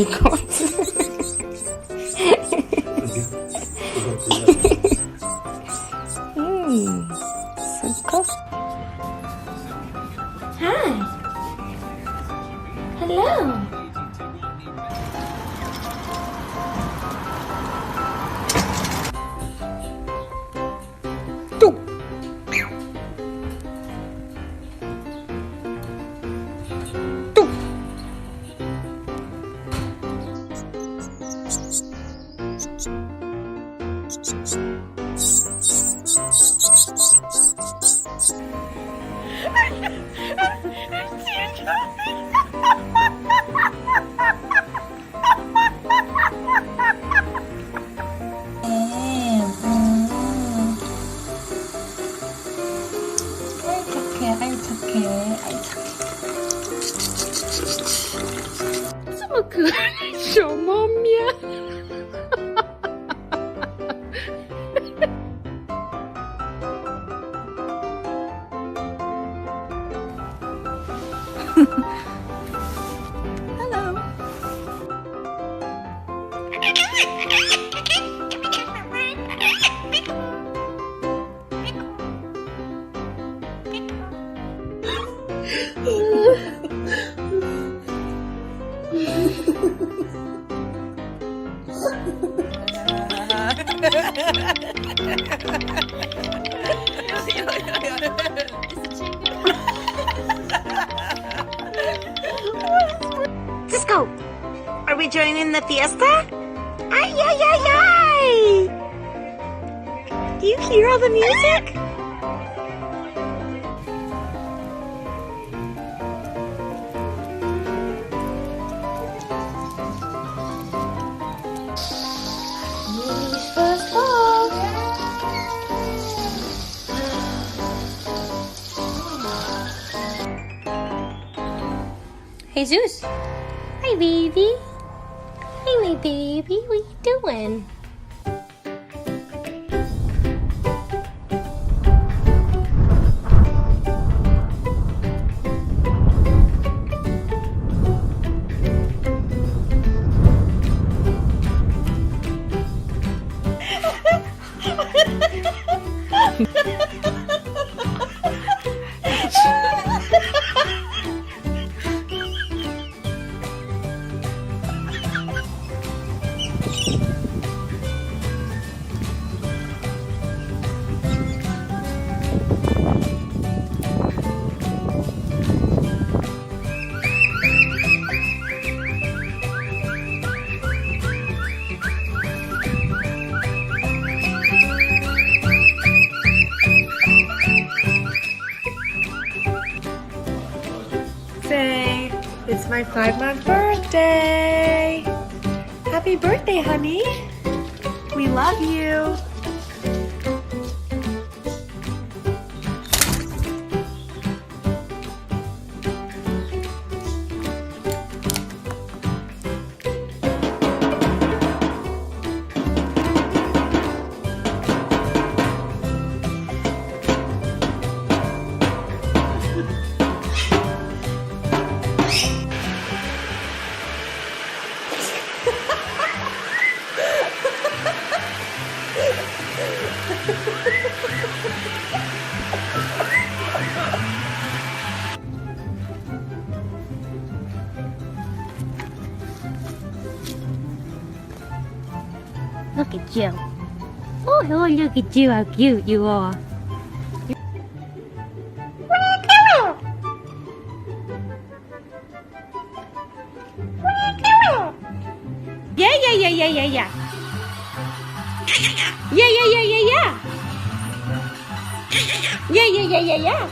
것 같아. 수컷. Hi. Hello. 뚝. 뚝. 아이 착해.这么可爱的小猫咪。 Hello. Cisco, are we joining the fiesta? Ay, ay, ay, ay! Do you hear all the music? Mommy's first ball. Jesus. Hi, baby. Hey, my baby. What you doing? It's my 5-month birthday! Happy birthday, honey! We love you! Look at you. Oh, look at you, how cute you are. Yeah, yeah, yeah, yeah, yeah, yeah. Yeah, yeah, yeah, yeah, yeah. Yeah, yeah, yeah, yeah, yeah.